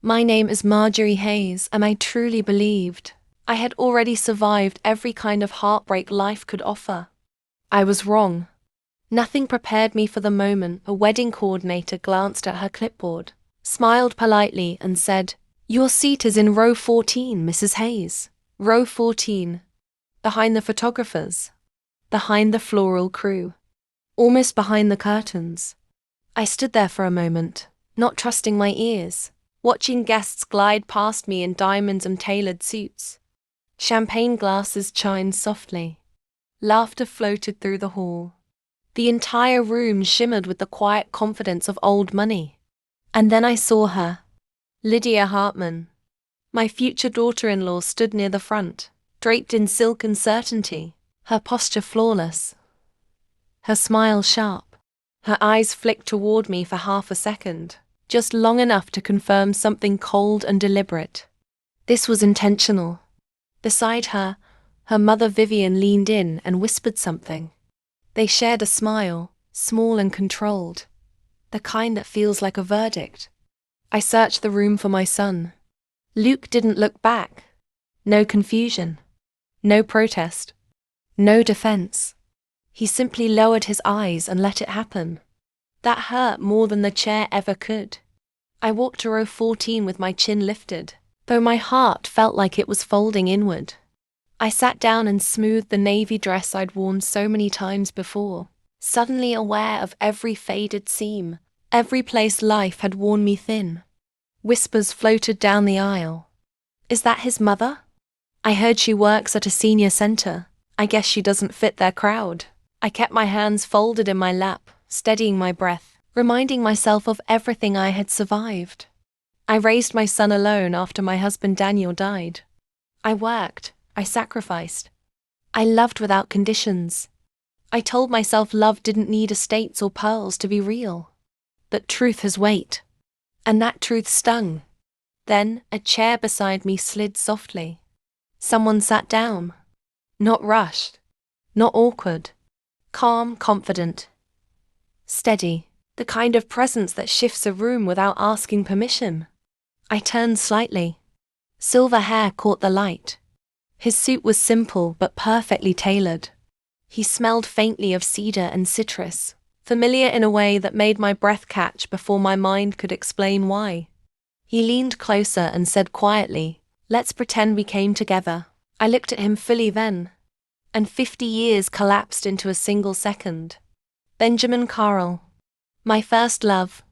My name is Marjorie Hayes, and I truly believed I had already survived every kind of heartbreak life could offer. I was wrong. Nothing prepared me for the moment a wedding coordinator glanced at her clipboard, smiled politely, and said, "Your seat is in row 14, Mrs. Hayes. Row 14. Behind the photographers. Behind the floral crew. Almost behind the curtains." I stood there for a moment, not trusting my ears, watching guests glide past me in diamonds and tailored suits. Champagne glasses chimed softly. Laughter floated through the hall. The entire room shimmered with the quiet confidence of old money. And then I saw her. Lydia Hartman. My future daughter-in-law stood near the front, draped in silk and certainty, her posture flawless, her smile sharp. Her eyes flicked toward me for half a second, just long enough to confirm something cold and deliberate. This was intentional. Beside her, her mother Vivian leaned in and whispered something. They shared a smile, small and controlled, the kind that feels like a verdict. I searched the room for my son. Luke didn't look back. No confusion. No protest. No defense. He simply lowered his eyes and let it happen. That hurt more than the chair ever could. I walked to row 14 with my chin lifted, though my heart felt like it was folding inward. I sat down and smoothed the navy dress I'd worn so many times before, suddenly aware of every faded seam, every place life had worn me thin. Whispers floated down the aisle. "Is that his mother? I heard she works at a senior center. I guess she doesn't fit their crowd." I kept my hands folded in my lap, steadying my breath, reminding myself of everything I had survived. I raised my son alone after my husband Daniel died. I worked. I sacrificed. I loved without conditions. I told myself love didn't need estates or pearls to be real. But truth has weight. And that truth stung. Then a chair beside me slid softly. Someone sat down. Not rushed. Not awkward. Calm, confident. Steady. The kind of presence that shifts a room without asking permission. I turned slightly. Silver hair caught the light. His suit was simple but perfectly tailored. He smelled faintly of cedar and citrus, familiar in a way that made my breath catch before my mind could explain why. He leaned closer and said quietly, "Let's pretend we came together." I looked at him fully then, and 50 years collapsed into a single second. Benjamin Carl. My first love.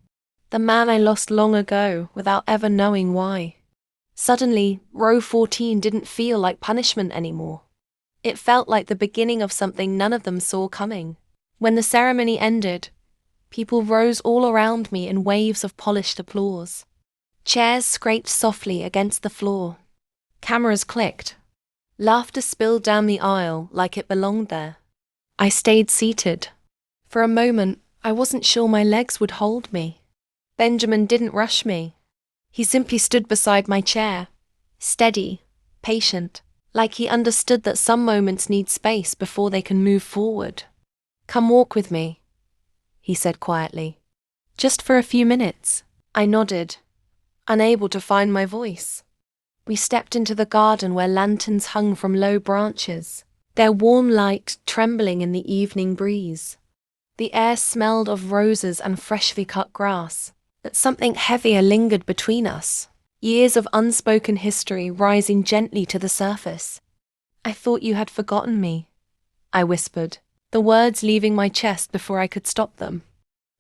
The man I lost long ago without ever knowing why. Suddenly, row 14 didn't feel like punishment anymore. It felt like the beginning of something none of them saw coming. When the ceremony ended, people rose all around me in waves of polished applause. Chairs scraped softly against the floor. Cameras clicked. Laughter spilled down the aisle like it belonged there. I stayed seated. For a moment, I wasn't sure my legs would hold me. Benjamin didn't rush me. He simply stood beside my chair, steady, patient, like he understood that some moments need space before they can move forward. "Come walk with me," he said quietly. "Just for a few minutes." I nodded, unable to find my voice. We stepped into the garden where lanterns hung from low branches, their warm light trembling in the evening breeze. The air smelled of roses and freshly cut grass, but something heavier lingered between us, years of unspoken history rising gently to the surface. "I thought you had forgotten me," I whispered, the words leaving my chest before I could stop them.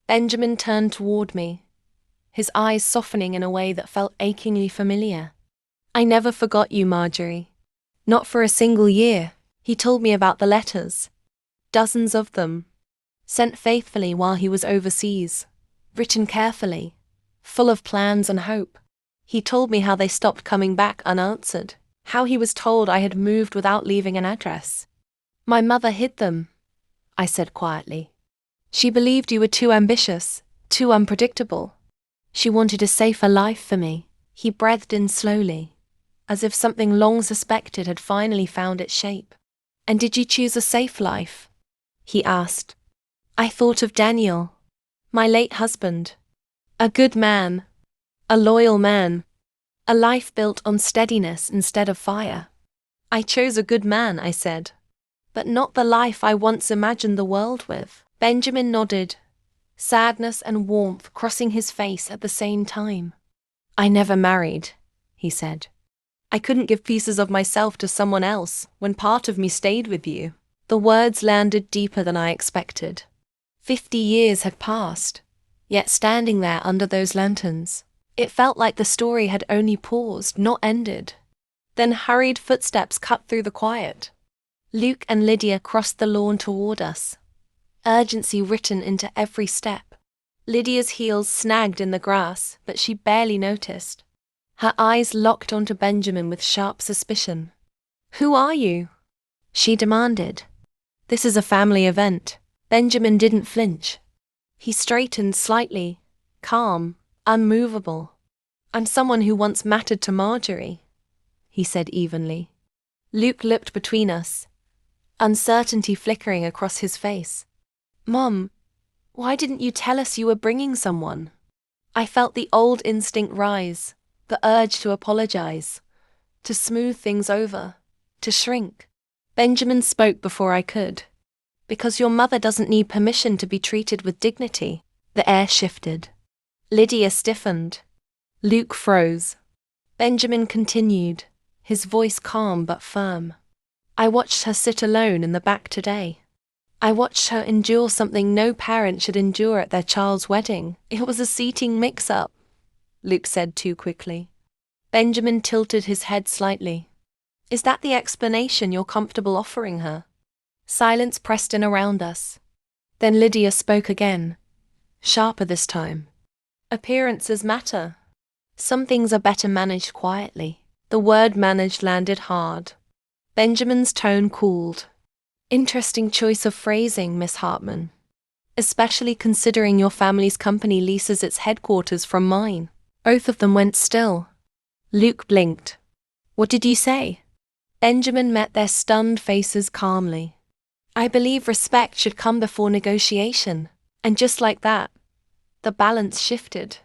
Benjamin turned toward me, his eyes softening in a way that felt achingly familiar. "I never forgot you, Marjorie. Not for a single year." He told me about the letters. Dozens of them. Sent faithfully while he was overseas. Written carefully. Full of plans and hope. He told me how they stopped coming back unanswered. How he was told I had moved without leaving an address. "My mother hid them," I said quietly. "She believed you were too ambitious, too unpredictable. She wanted a safer life for me." He breathed in slowly, as if something long suspected had finally found its shape. "And did you choose a safe life?" he asked. I thought of Daniel, my late husband. A good man. A loyal man. A life built on steadiness instead of fire. I chose a good man, I said. But not the life I once imagined the world with. Benjamin nodded, sadness and warmth crossing his face at the same time. I never married, he said. I couldn't give pieces of myself to someone else when part of me stayed with you. The words landed deeper than I expected. 50 years had passed, yet standing there under those lanterns, it felt like the story had only paused, not ended. Then hurried footsteps cut through the quiet. Luke and Lydia crossed the lawn toward us, urgency written into every step. Lydia's heels snagged in the grass, but she barely noticed. Her eyes locked onto Benjamin with sharp suspicion. "Who are you?" she demanded. "This is a family event." Benjamin didn't flinch. He straightened slightly, calm, unmovable. "I'm someone who once mattered to Marjorie," he said evenly. Luke looked between us, uncertainty flickering across his face. "Mom, why didn't you tell us you were bringing someone?" I felt the old instinct rise, the urge to apologize, to smooth things over, to shrink. Benjamin spoke before I could. "Because your mother doesn't need permission to be treated with dignity." The air shifted. Lydia stiffened. Luke froze. Benjamin continued, his voice calm but firm. "I watched her sit alone in the back today. I watched her endure something no parent should endure at their child's wedding. It was a seating mix-up," Luke said too quickly. Benjamin tilted his head slightly. "Is that the explanation you're comfortable offering her?" Silence pressed in around us. Then Lydia spoke again, sharper this time. "Appearances matter. Some things are better managed quietly." The word managed landed hard. Benjamin's tone cooled. "Interesting choice of phrasing, Miss Hartman. Especially considering your family's company leases its headquarters from mine." Both of them went still. Luke blinked. "What did you say?" Benjamin met their stunned faces calmly. "I believe respect should come before negotiation." And just like that, the balance shifted.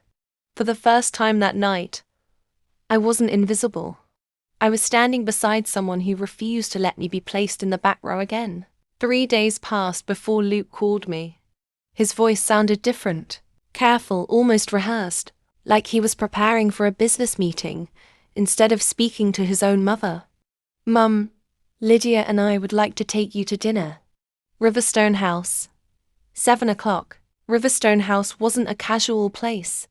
For the first time that night, I wasn't invisible. I was standing beside someone who refused to let me be placed in the back row again. 3 days passed before Luke called me. His voice sounded different, careful, almost rehearsed, like he was preparing for a business meeting instead of speaking to his own mother. "Mum, Lydia and I would like to take you to dinner. Riverstone House. 7 o'clock. Riverstone House wasn't a casual place.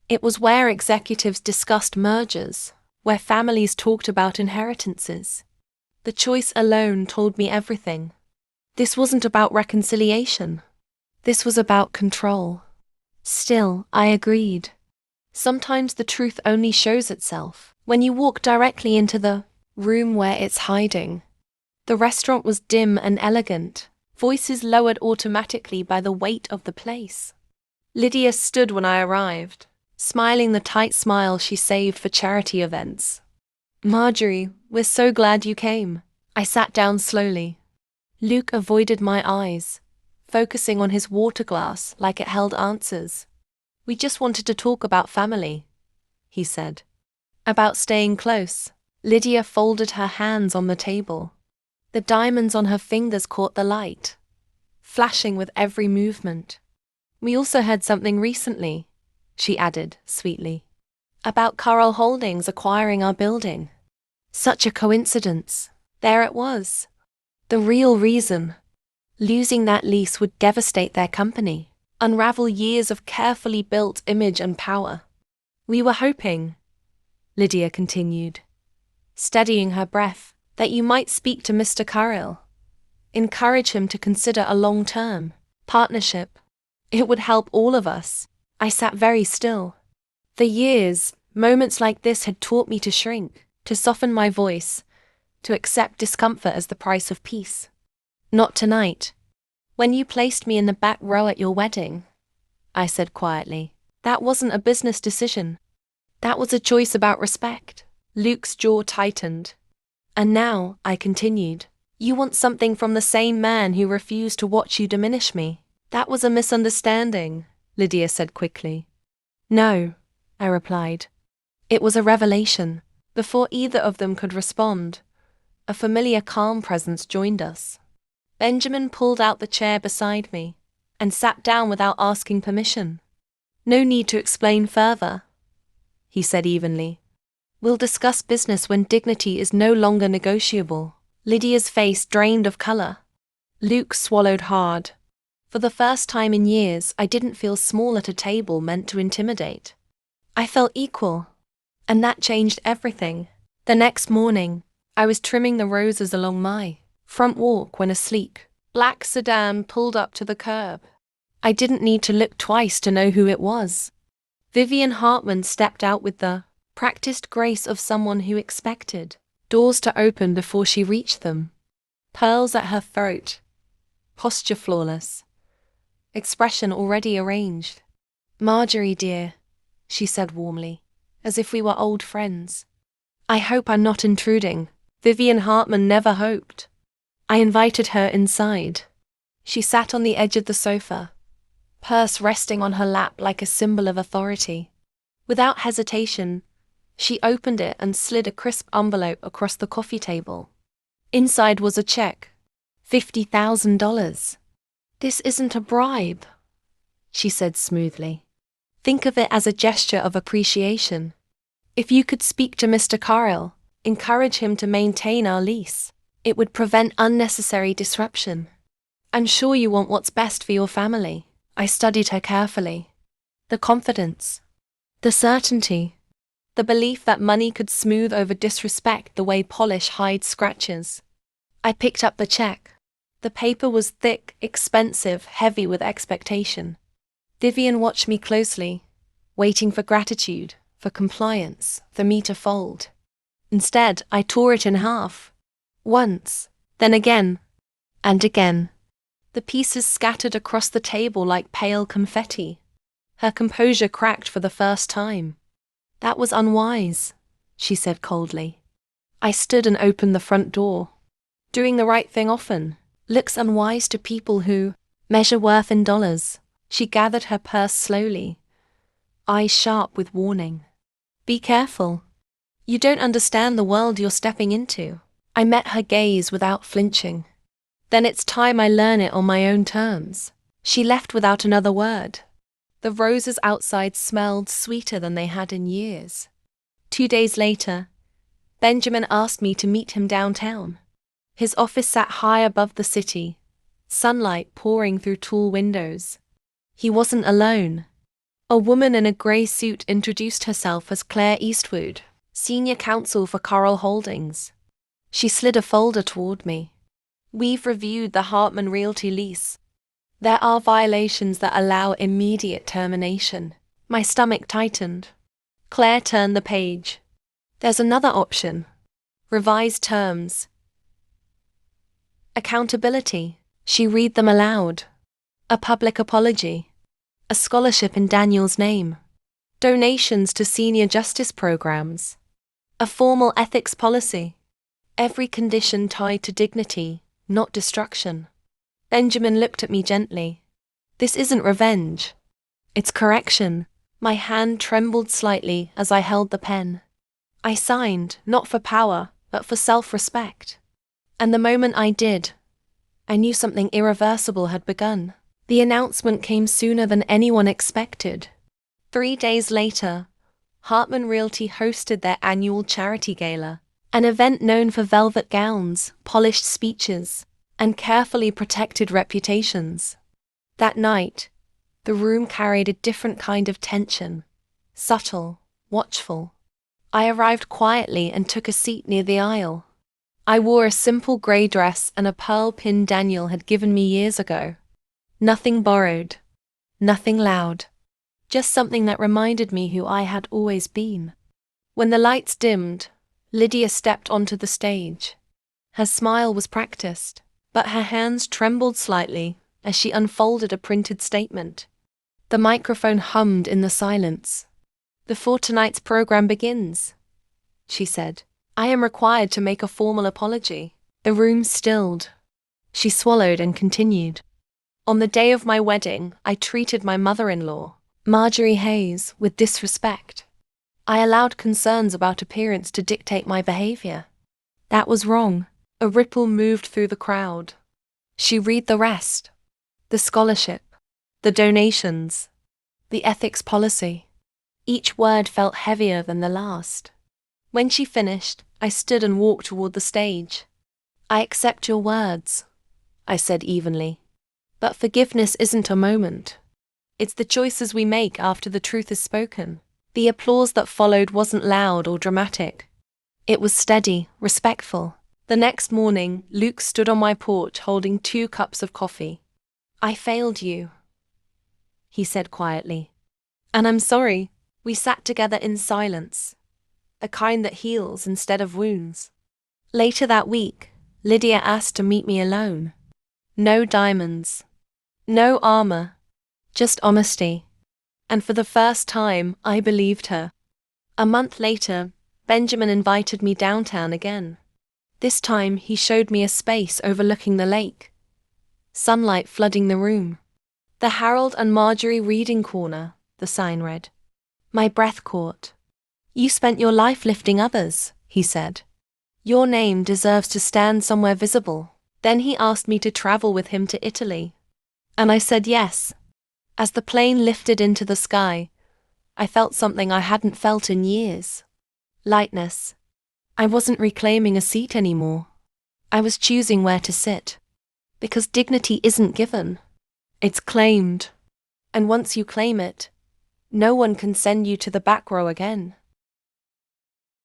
It was where executives discussed mergers, where families talked about inheritances. The choice alone told me everything. This wasn't about reconciliation. This was about control. Still, I agreed. Sometimes the truth only shows itself when you walk directly into the room where it's hiding. The restaurant was dim and elegant, voices lowered automatically by the weight of the place. Lydia stood when I arrived, smiling the tight smile she saved for charity events. "Marjorie, we're so glad you came." I sat down slowly. Luke avoided my eyes, focusing on his water glass like it held answers. "We just wanted to talk about family," he said. "About staying close." Lydia folded her hands on the table. The diamonds on her fingers caught the light, flashing with every movement. "We also had something recently," she added sweetly, "about Carl Holdings acquiring our building." Such a coincidence. There it was. The real reason. Losing that lease would devastate their company, unravel years of carefully built image and power. "We were hoping," Lydia continued, steadying her breath, "that you might speak to Mr. Carrill. Encourage him to consider a long-term partnership. It would help all of us." I sat very still. For years, moments like this had taught me to shrink, to soften my voice, to accept discomfort as the price of peace. "Not tonight. When you placed me in the back row at your wedding," I said quietly, "that wasn't a business decision. That was a choice about respect." Luke's jaw tightened. "And now," I continued, "you want something from the same man who refused to watch you diminish me." "That was a misunderstanding," Lydia said quickly. "No," I replied. It was a revelation. Before either of them could respond, a familiar calm presence joined us. Benjamin pulled out the chair beside me and sat down without asking permission. "No need to explain further," he said evenly. "We'll discuss business when dignity is no longer negotiable." Lydia's face drained of color. Luke swallowed hard. For the first time in years, I didn't feel small at a table meant to intimidate. I felt equal, and that changed everything. The next morning, I was trimming the roses along my front walk when a sleek, black sedan pulled up to the curb. I didn't need to look twice to know who it was. Vivian Hartman stepped out with the practiced grace of someone who expected doors to open before she reached them. Pearls at her throat, posture flawless, expression already arranged. "Marjorie, dear," she said warmly, as if we were old friends. "I hope I'm not intruding." Vivian Hartman never hoped. I invited her inside. She sat on the edge of the sofa, purse resting on her lap like a symbol of authority. Without hesitation, she opened it and slid a crisp envelope across the coffee table. Inside was a check. $50,000. "This isn't a bribe," she said smoothly. "Think of it as a gesture of appreciation. If you could speak to Mr. Carroll, encourage him to maintain our lease, it would prevent unnecessary disruption. I'm sure you want what's best for your family." I studied her carefully. The confidence, the certainty, the belief that money could smooth over disrespect the way polish hides scratches. I picked up the check. The paper was thick, expensive, heavy with expectation. Vivian watched me closely, waiting for gratitude, for compliance, for me to fold. Instead, I tore it in half. Once, then again, and again. The pieces scattered across the table like pale confetti. Her composure cracked for the first time. "That was unwise," she said coldly. I stood and opened the front door. "Doing the right thing often looks unwise to people who measure worth in dollars." She gathered her purse slowly, eyes sharp with warning. "Be careful. You don't understand the world you're stepping into." I met her gaze without flinching. "Then it's time I learn it on my own terms." She left without another word. The roses outside smelled sweeter than they had in years. 2 days later, Benjamin asked me to meet him downtown. His office sat high above the city, sunlight pouring through tall windows. He wasn't alone. A woman in a grey suit introduced herself as Claire Eastwood, senior counsel for Carroll Holdings. She slid a folder toward me. "We've reviewed the Hartman Realty lease. There are violations that allow immediate termination." My stomach tightened. Claire turned the page. "There's another option. Revised terms. Accountability." She read them aloud. "A public apology. A scholarship in Daniel's name. Donations to senior justice programs. A formal ethics policy. Every condition tied to dignity, not destruction." Benjamin looked at me gently. "This isn't revenge. It's correction." My hand trembled slightly as I held the pen. I signed, not for power, but for self-respect. And the moment I did, I knew something irreversible had begun. The announcement came sooner than anyone expected. 3 days later, Hartman Realty hosted their annual charity gala, an event known for velvet gowns, polished speeches, and carefully protected reputations. That night, the room carried a different kind of tension, subtle, watchful. I arrived quietly and took a seat near the aisle. I wore a simple grey dress and a pearl pin Daniel had given me years ago. Nothing borrowed, nothing loud, just something that reminded me who I had always been. When the lights dimmed, Lydia stepped onto the stage. Her smile was practiced, but her hands trembled slightly as she unfolded a printed statement. The microphone hummed in the silence. "Before tonight's program begins," she said, "I am required to make a formal apology." The room stilled. She swallowed and continued. "On the day of my wedding, I treated my mother-in-law, Marjorie Hayes, with disrespect. I allowed concerns about appearance to dictate my behavior. That was wrong. A ripple moved through the crowd. She read the rest. The scholarship, the donations, the ethics policy. Each word felt heavier than the last. When she finished, I stood and walked toward the stage. I accept your words, I said evenly. But forgiveness isn't a moment. It's the choices we make after the truth is spoken. The applause that followed wasn't loud or dramatic. It was steady, respectful. The next morning, Luke stood on my porch holding 2 cups of coffee. I failed you, he said quietly. And I'm sorry. We sat together in silence, a kind that heals instead of wounds. Later that week, Lydia asked to meet me alone. No diamonds, no armor, just honesty. And for the first time, I believed her. A month later, Benjamin invited me downtown again. This time, he showed me a space overlooking the lake. Sunlight flooding the room. The Harold and Marjorie reading corner, the sign read. My breath caught. You spent your life lifting others, he said. Your name deserves to stand somewhere visible. Then he asked me to travel with him to Italy. And I said yes. As the plane lifted into the sky, I felt something I hadn't felt in years. Lightness. I wasn't reclaiming a seat anymore. I was choosing where to sit. Because dignity isn't given. It's claimed. And once you claim it, no one can send you to the back row again.